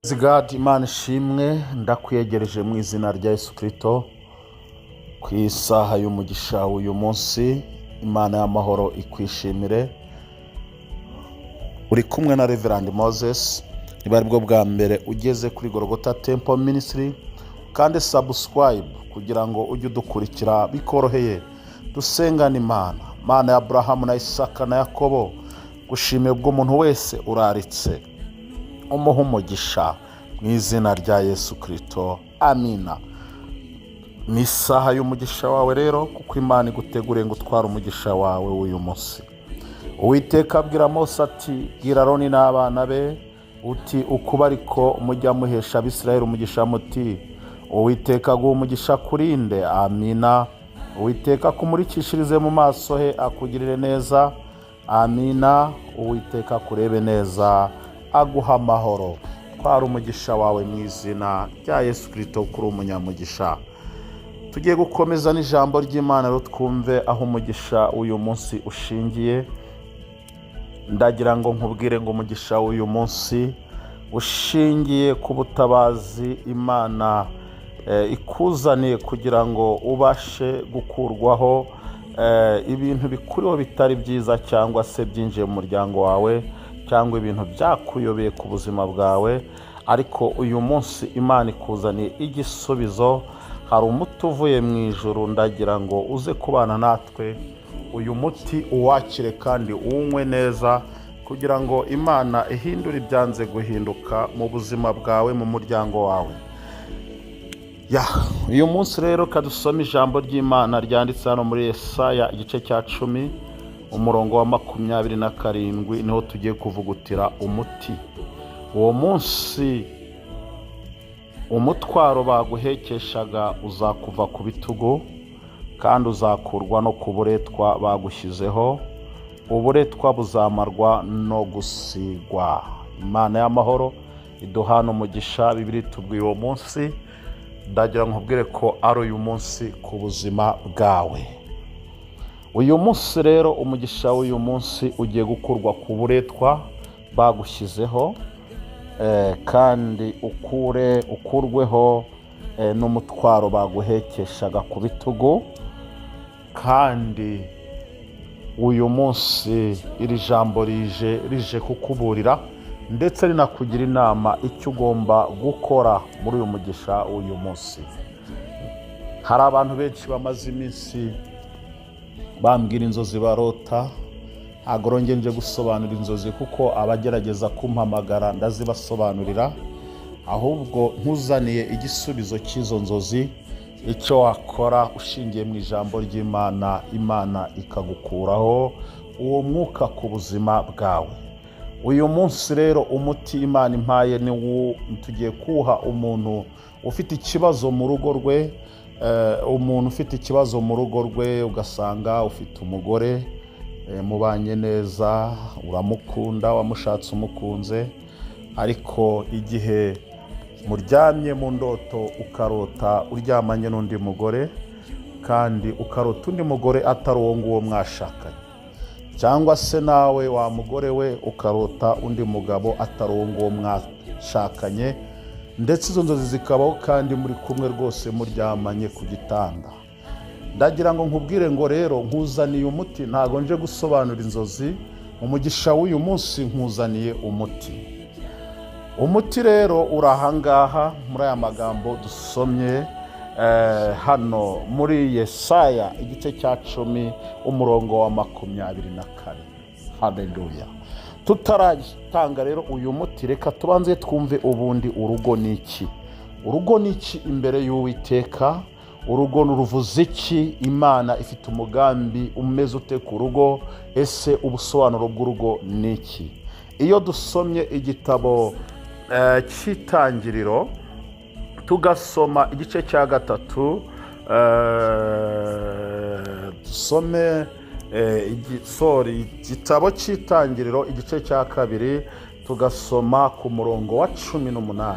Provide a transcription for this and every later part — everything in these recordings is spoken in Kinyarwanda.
God Imana ishimwe ndakwiyegereje mu izina rya Yesu Kristo ku isaha y'umugisha uyu munsi. Imana y'amahoro ikwishimire. Uri kumwe na Reverend Moses. Niba ari bwo bwa mbere ugeze kuri Golgotha Temple Ministry, kandi subscribe kugira ngo ujye udukurikira bikoroheye. Dusengana Imana, Mana ya Abrahamu na Isaka na Yakobo, gushimira bw'umuntu wese uraritse, umuha umugisha mu izina rya Yesu Kristo, amina. Ni isaha y'umugisha wawe rero, kuko Imana iguteguriye ngo utware umugisha wawe w'uyu munsi. Uwiteka abwira Mose ati, bwira Aroni n'abana be uti, uku ariko mujya muhesha Abisirayeli umugisha muti, Uwiteka aguha umugisha kurinde, amina. Uwiteka akumurikishirize mu maso he, akugirire neza, amina. Uwiteka akurebe neza, aguha amahoro. Twara umugisha wawe mu izina rya Yesu Kristo, kuri umunyamugisha. Tugiye gukomeza n'ijambo ry'Imana rero twumve aho umugisha uyu munsi ushingiye. Ndagira ngo nkubwire ngo umugisha uyu munsi ushingiye ku butabazi Imana ikuzaniye kugira ngo ubashe gukurwaho ibintu bikuriho bitari byiza, cyangwa se byinjiye mu muryango wawe, cyangwa ibintu byakuyobeye ku buzima bwawe. Ariko uyu munsi Imana ikuzaniye igisubizo. Hari umuti uvuye mu ijuru, ndagira ngo uze kubana natwe. Uyu muti uwakire kandi uwunywe neza, kugira ngo Imana ihindure ibyanze guhinduka mu buzima bwawe, mu muryango wawe. Uyu munsi rero kadusoma ijambo ry'Imana ryanditse hano muri Yesaya igice cya 10 umurongo wa 27, niho tugiye kuvugutira umuti. Uwo munsi umutwaro baguhekeshaga uzakuva ku bitugu, kandi uzakurwa no ku buretwa bagushyizeho. Uburetwa buzamarwa no gusigwa. Imana y'amahoro iduhana umugisha. Bibiri tubwira uwo munsi, ndagira nkubwire ko ari uyu munsi ku buzima bwawe. Uyu munsi rero umugisha w'uyu munsi ugiye gukurwa ku buretwa bagushyizeho, kandi ukurweho n'umutwaro baguhekeshaga ku bitugu. Kandi uyu munsi iri jambo rije kukuburira, ndetse rinakugira inama icyo ugomba gukora muri uyu mugisha uyu munsi. Hari abantu benshi bamaze iminsi bambwira inzozi barota. Ntabwo nje gusobanura inzozi, kuko abagerageza kumpamagara ndazibasobanurira, ahubwo nkuzaniye igisubizo cy'izo nzozi, icyo wakora ushingiye mu ijambo ry'Imana, Imana ikagukuraho uwo mwuka ku buzima bwawe. Uyu munsi rero umuti Imana impaye ni tugiye kuha umuntu ufite ikibazo mu rugo rwe. Umuntu ufite ikibazo mu rugo rwe, ugasanga ufite umugore mubanye neza, uramukunda, wamushatse umukunze, ariko igihe muryamye mu ndoto ukarota uryamanye n'undi mugore, kandi ukarota undi mugore atari uwo nguwo mwashakanye. Cyangwa se nawe wa mugore we ukarota undi mugabo atari uwo nguwo mwashakanye, ndetse izo nzozi zikabaho kandi muri kumwe rwose muryamanye ku gitanda. Ndagira ngo nkubwire ngo rero nkuzaniye umuti. Ntago nje gusobanura inzozi. Umugisha w'uyu munsi nkuzaniye umuti. Umuti rero urahangaha muri aya magambo dusomye hano muri Yesaya igice cya 10 umurongo wa 24. Haleluya. Tutaratanga rero uyu muti, reka tubanze twumve ubundi urugo ni iki. Urugo ni iki imbere y'Uwiteka? Urugo nuruvuze iki? Imana ifite umugambi umeze ute ku rugo? Ese ubusobanuro bw'urugo ni iki? Iyo dusomye igitabo cy'Itangiriro, tugasoma igice cya 3, dusome igitabo cy'Itangiriro igice cya 2, tugasoma ku murongo wa 18.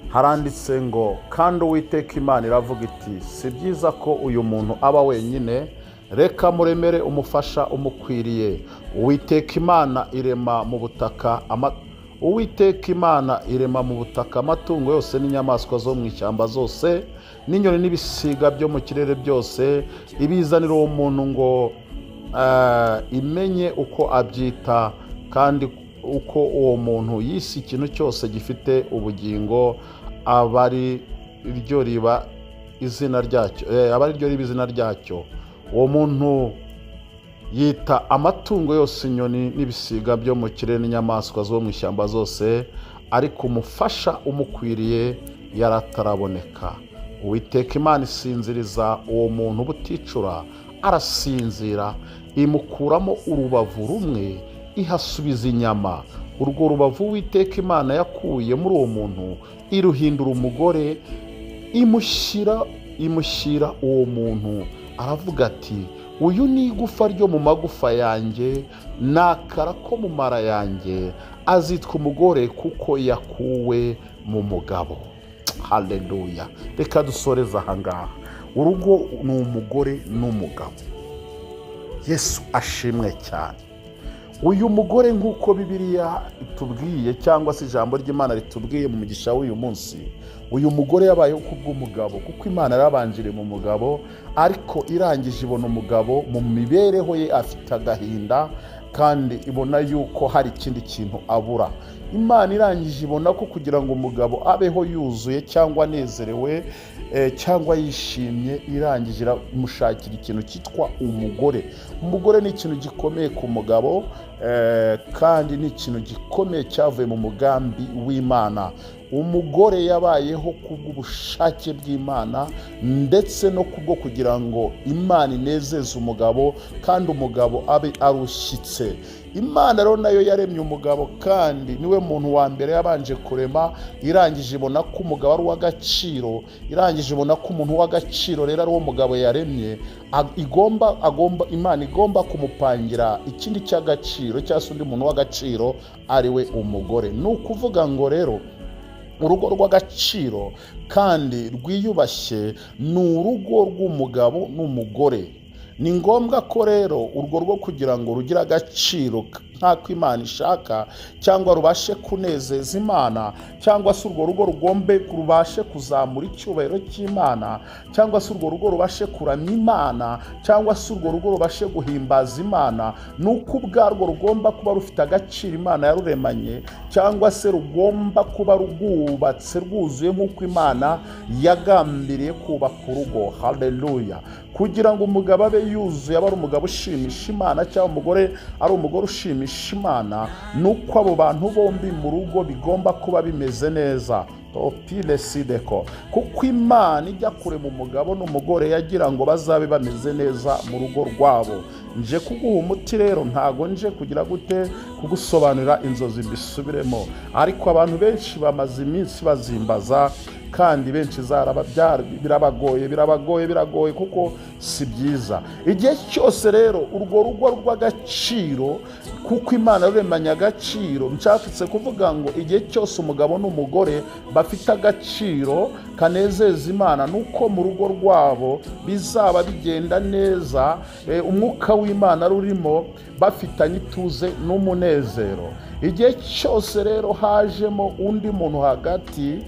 Haranditse ngo, kandi Uwiteka Imana iravuga iti, si byiza ko uyu muntu aba wenyine, reka muremere umufasha umukwiriye. Uwiteka Imana irema mu butaka Uwiteka Imana irema mu butaka amatungo yose n'inyamaswa zo mu ishyamba zose n'inyoni n'ibisiga byo mu kirere byose, ibizanira uwo muntu ngo imenye uko abyita, kandi uko uwo muntu yise ikintu cyose gifite ubugingo aba ari ryo riba izina ryacyo. Uwo muntu yita amatungo yose, inyoni n'ibisiga byo mu kirere n'inyamaswa zo mu ishyamba zose, ariko umufasha umukwiriye yarataraboneka. Uwiteka Imana isinziriza uwo muntu buticura, arasinzira, imukuramo urubavu rumwe ihasubiza inyama. Urwo rubavu Uwiteka Imana yakuye muri uwo muntu iruhindura umugore, imushyira uwo muntu. Aravuga ati, uyu ni igufa ryo mu magufa yanjye, n'akara ko mu mara yanjye, azitwa umugore kuko yakuwe mu mugabo. Haleluya. Reka dusoreze aha ngaha. Urugo ni umugore n'umugabo. Yesu ashimwe cyane. Uyu mugore nk'uko Bibiliya itubwiye cyangwa se ijambo ry'Imana ritubwiye mu mugisha w'uyu munsi, uyu mugore yabayeho kubw'umugabo, kuko Imana yarabanjiriye mu mugabo, ariko irangije ibona umugabo mu mibereho ye afite agahinda, kandi ibona yuko hari ikindi kintu abura. Imana irangije ibona ko kugira ngo umugabo abeho yuzuye cyangwa anezerewe cyangwa yishimye, irangije iramushakira ikintu cyitwa umugore. Umugore ni ikintu gikomeye ku mugabo, kandi ni ikintu gikomeye cyavuye mu mugambi w'Imana. Umugore yabayeho kubw'ubushake bw'Imana, ndetse no kubwo kugira ngo Imana inezeze umugabo, kandi umugabo abe arushyitse. Imana rero nayo yaremye umugabo, kandi niwe muntu wa mbere yabanje kurema. Irangije ibona ko umugabo ari uw'agaciro, irangije ibona ko umuntu w'agaciro rero ari uwo mugabo yaremye, Imana igomba kumupangira ikindi cy'agaciro, cyangwa se undi muntu w'agaciro, ari we umugore. Ni ukuvuga ngo rero urugo rw'agaciro kandi rwiyubashye ni urugo rw'umugabo n'umugore. Ni ngombwa ko rero urwo rwo kugira ngo rugire agaciro nk'ako Imana ishaka, cyangwa rubashe kunezeza Imana, cyangwa se urwo rugo rubashe kuzamura icyubahiro cy'Imana, cyangwa se urwo rugo rubashe kuramya Imana, cyangwa se urwo rugo rubashe guhimbaza Imana, ni uko ubwarwo rugomba kuba rufite agaciro Imana yaruremanye, cyangwa se rugomba kuba rwubatse rwuzuye nk'uko Imana yagambiriye kubaka urugo. Haleluya. Kugira ngo umugabo abe yuzuye, aba ari umugabo ushimisha Imana, cyangwa umugore ari umugore ushimisha Imana, nuko abo bantu bombi mu rugo bigomba kuba bimeze neza. Kuko Imana ijya kurema umugabo n'umugore yagira ngo bazabe bameze neza mu rugo rwabo. Nje kuguha umuti rero, ntago nje kugira gute kugusobanurira inzozi mbisubiremo, ariko abantu benshi bamaze iminsi bazimbaza, kandi benshi birabagoye kuko si byiza. Igihe cyose rero urwo rugo rw'agaciro, kuko Imana yaremanye agaciro, nshatse kuvuga ngo igihe cyose umugabo n'umugore bafite agaciro kanezeza Imana, nuko mu rugo rwabo bizaba bigenda neza, umwuka w'Imana rurimo, bafitanye ituze n'umunezero. Igihe cyose rero hajemo undi muntu hagati,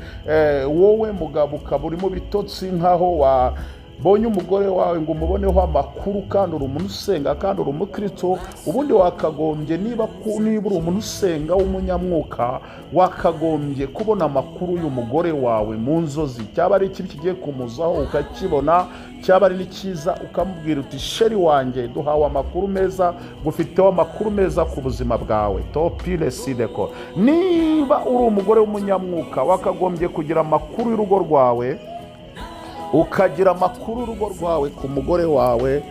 wowe mugabo ukaba uri mu bitotsi nk'aho wabonye umugore wawe ngo umuboneho amakuru, kandi uri umuntu usenga, kandi uri umukristo, ubundi wakagombye, niba uri umuntu usenga w'umunyamwuka, wakagombye kubona amakuru y'umugore wawe mu nzozi. Cyaba ari ikibi kigiye kumuzaho ukakibona, cyaba ari n'ikiza ukamubwira uti, sheri wanjye duhawe amakuru meza, gufiteho amakuru meza ku buzima bwawe. Niba uri umugore w'umunyamwuka, wakagombye kugira amakuru y'urugo rwawe, ukagira amakuru y'urugo rwawe ku mugore wawe,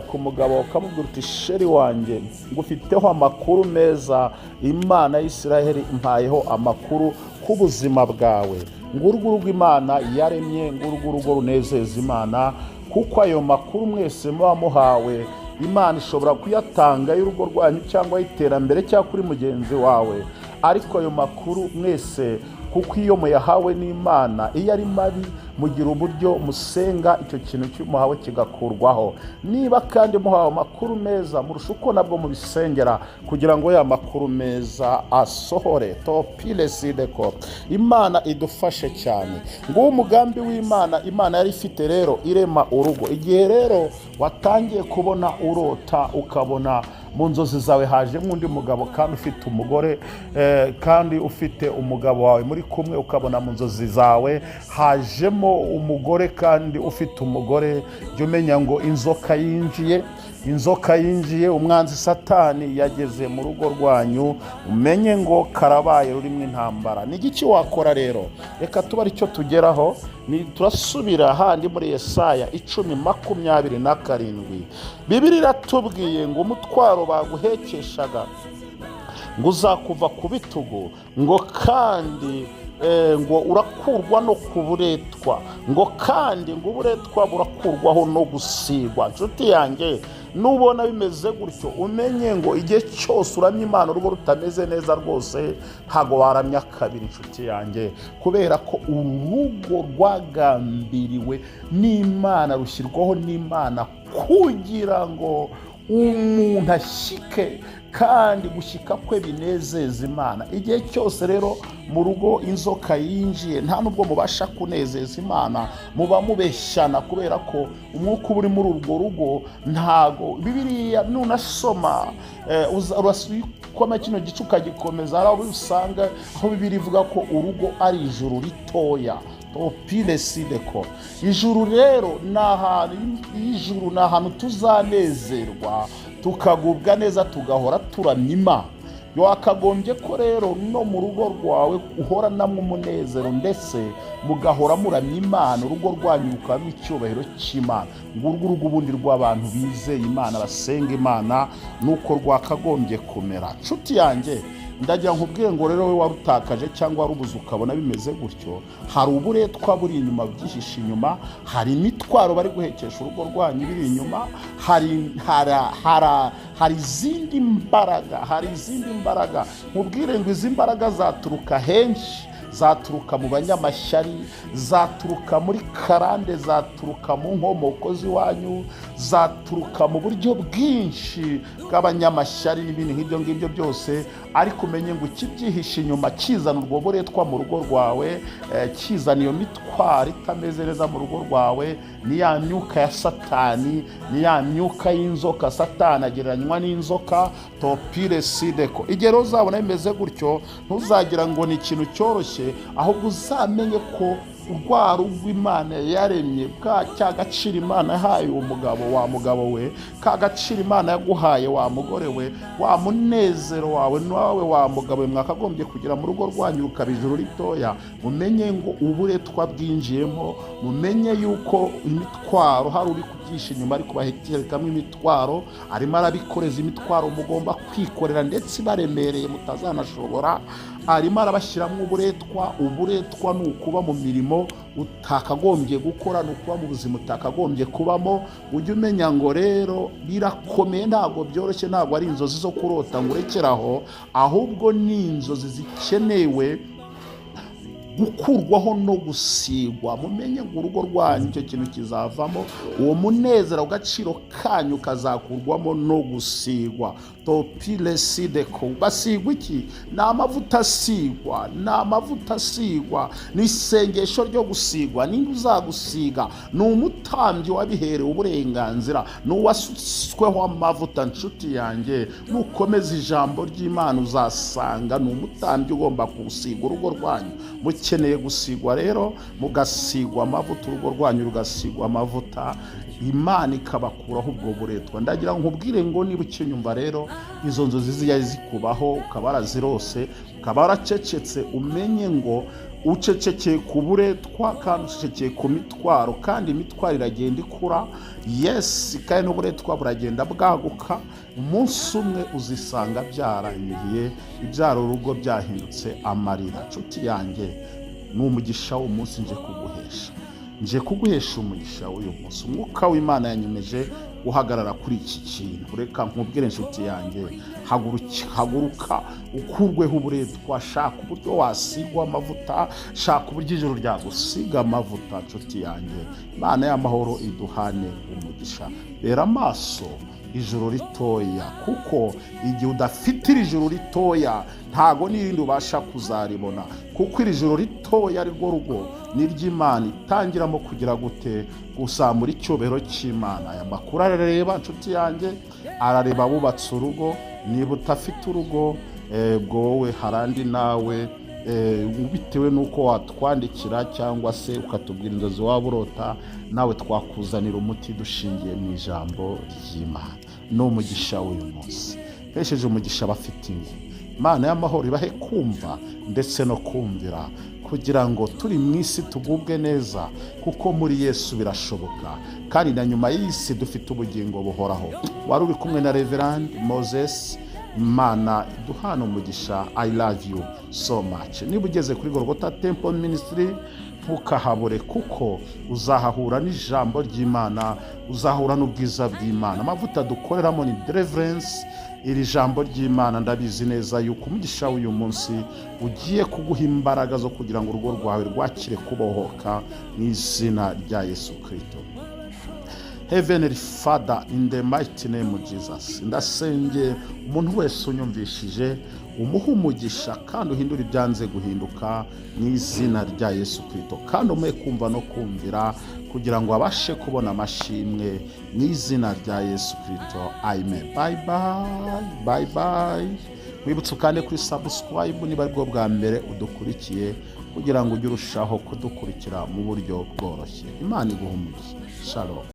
ku mugabo ukamubwira uti, sheri wanjye ngufiteho amakuru meza, Imana y'Isiraheli impayeho amakuru ku buzima bwawe. Ngurwo urugo Imana yaremye, ngurwo urugo runezeza Imana, kuko ayo makuru mwese muba muhawe, Imana ishobora kuyatanga y'urugo rwanyu, cyangwa y'iterambere, cyangwa kuri mugenzi wawe, ariko ayo makuru mwese kuko iyo muyahawe n'Imana iyo ari mabi mugira uburyo musenga icyo kintu cy'umuhawe kigakurwaho. Niba kandi muhawe amakuru meza murusha uko nabwo mubisengera kugira ngo ya makuru meza asohore. Topile sideko. Imana idufashe cyane. Nguwo umugambi w'Imana. Imana yari ifite rero irema urugo. Igihe rero watangiye kubona urota ukabona mu nzozi zawe hajemo undi mugabo kandi ufite umugore kandi ufite umugabo wawe muri kumwe, ukabona mu nzozi zawe hajemo umugore kandi ufite umugore, jya umenya ngo inzoka yinjiye, umwanzi Satani yageze mu rugo rwanyu, umenye ngo karabaye rurimo intambara. Ni iki wakora rero? Reka tuba aricyo tugeraho. Turasubira handi muri Yesaya 10:27. Bibiliya iratubwiye ngo umutwaro baguhekeshaga ngo uzakuva ku bitugu, ngo kandi ngo urakurwa no kuburetwa, ngo kandi ngo uburetwa burakurwaho no gusigwa. Nshuti yanjye, nubona bimeze gutyo umenye ngo igihe cyose uramya Imana urugo rutameze neza rwose ntago waramya kabiri. Nshuti yanjye, kubera ko urugo rwagambiriwe n'Imana, rushyirwaho n'Imana kugira ngo umuntu ashyike, kandi gushyika kwe binezeza Imana. Igihe cyose rero mu rugo inzoka yinjiye, nta nubwo mubasha kunezeza Imana, muba mubeshyana, kubera ko umwuka uri muri urwo rugo ntago. Bibiliya nunasoma urasoma kino gice ukagikomeza, hari aho usanga aho Bibiliya ivuga ko urugo ari ijuru ritoya. Topile sideko. Ijuru rero ni ahantu tuzanezerwa tukagubwa neza tugahora turamya Imana. Wakagombye ko rero no mu rugo rwawe uhora namwe umunezero, ndetse mugahora muramya Imana, urugo rwanyu rukaba icyubahiro cy'Imana. Ngurwo urugo ubundi rw'abantu bizeye Imana, basenga Imana, nuko rwakagombye kumera. Nshuti yanjye, ndagira nkubwire ngo rero we warutakaje cyangwa warubuze ukabona bimeze gutyo, hari uburetwa buri inyuma byihishe inyuma, hari imitwaro bari guhekesha urugo rwanyu biri inyuma, hari izindi mbaraga. Nkubwire ngo izi mbaraga zaturuka henshi, zaturuka mu banyamashyari, zaturuka muri karande, zaturuka mu nkomoko z'iwanyu, zaturuka mu buryo bwinshi bw'abanyamashyari n'ibindi nk'ibyo ngibyo byose. Ariko umenye ngo ikibyihishe inyuma kizana urwo buretwa mu rugo rwawe, kizana iyo mitwaro itameze neza mu rugo rwawe, ni ya myuka ya Satani, ni ya myuka y'inzoka. Satani agereranywa n'inzoka. Topile sideko. Igihe rero uzabona bimeze gutyo, ntuzagira ngo ni ikintu cyoroshye, ahubwo uzamenye ko urwa rugo Imana yaremye, bwa cya gaciro Imana yahaye uwo mugabo, wa mugabo we, ka gaciro Imana yaguhaye wa mugore we, wa munezero wawe nawe wa mugabo we, mwakagombye kugira mu rugo rwanyu rukaba ijuru ritoya. Mumenye ngo uburetwa bwinjiyemo, mumenye yuko imitwaro hari uri kubyisha inyuma, ariko bahekerekamo imitwaro, arimo arabikoreza imitwaro mugomba kwikorera ndetse baremereye mutazanashobora. Arimo arabashyiramo uburetwa ni ukuba mu mirimo utakagombye gukora, ni ukuba mu buzima utakagombye kubamo. Ujye umenya ngo rero birakomeye, ntabwo byoroshye, ntabwo ari inzozi zo kurota ngo urekeraho, ahubwo ni inzozi zikenewe gukurwaho no gusigwa. Mumenye ngo urugo rwanyu icyo kintu kizavamo, uwo munezero w'agaciro kanyu kazakurwamo no gusigwa. Topile sideko. Basigwa iki? Ni amavuta asigwa, ni isengesho ryo gusigwa. Ninde uzagusiga? Ni umutambyi wabiherewe uburenganzira, ni uwasutsweho amavuta. Nshuti yanjye, nukomeza ijambo ry'Imana uzasanga ni umutambyi ugomba gusiga urugo rwanyu. Mukeneye gusigwa rero, mugasigwa amavuta, urugo rwanyu rugasigwa amavuta, Imana ikabakuraho ubwo buretwa. Ndagira nkubwire ngo niba ukinyumva rero, izo nzozi zijya zikubaho ukaba warazirose, ukaba waracecetse, umenye ngo ucecekeye ku buretwa kandi ucecekeye ku mitwaro, kandi imitwaro iragenda ikura. Yes, kandi n'uburetwa buragenda bwaguka. Umunsi umwe uzisanga byarangiye, ibyaro urugo byahindutse amarira. Nshuti yanjye, ni umugisha w'umunsi nje kuguhesha. nje kuguhesha umugisha w'uyu munsi. Umwuka w'Imana yanyemeje guhagarara kuri iki kintu. Reka nkubwire inshuti yanjye, haguruka ukurweho uburetwa. Shaka uburyo wasigwa amavuta, shaka uburyo ijuru ryagusiga amavuta. Inshuti yanjye, Imana y'amahoro iduhane umugisha. Rera amaso ijuru ritoya, kuko igihe udafite iri juru ritoya ntago n'irindi ubasha kuzaribona, kuko iri juru ritoya ari rwo rugo n'iry'Imana itangiramo kugira gute gusambura icyubahiro cy'Imana. Aya makuru arareba inshuti yanjye, arareba abubatse urugo. Niba utafite urugo bwowe harandi nawe bitewe n'uko watwandikira cyangwa se ukatubwira inzozi waba urota, nawe twakuzanira umuti dushingiye mu ijambo ry'Imana. Ni umugisha w'uyu munsi. Hesheje umugisha abafite ingo. Imana y'amahoro ibahe kumva ndetse no kumvira, kugira ngo turi mu isi tugubwe neza, kuko muri Yesu birashoboka, kandi na nyuma y'isi dufite ubugingo buhoraho. Wari uri kumwe na Reverend Moses. Imana duhana umugisha. I love you so much. Niba ugeze kuri Golgotha Temple Ministry, ntukahabure, kuko uzahahura n'ijambo ry'Imana, uzahura n'ubwiza bw'Imana. Amavuta dukoreramo ni deliverance. Iri jambo ry'Imana ndabizi neza yuko umugisha w'uyu munsi ugiye kuguha imbaraga zo kugira ngo urugo rwawe rwakire kubohoka mu izina rya Yesu Kristo. Heavenly Father, in the mighty name of Jesus, ndasenge umuntu wese unyumvishije umuha umugisha, kandi uhindura ibyanze guhinduka mu izina rya Yesu Kristo, kandi umuhe kumva no kumvira, kugira ngo abashe kubona amashimwe mu izina rya Yesu Kristo. Amen. Bye bye. Bye bye. Wibutse kandi kuri subscribe niba aribwo bwa mbere udukurikiye, kugira ngo ujye urushaho kudukurikira mu buryo bworoshye. Imana iguhe umugisha. Shalom.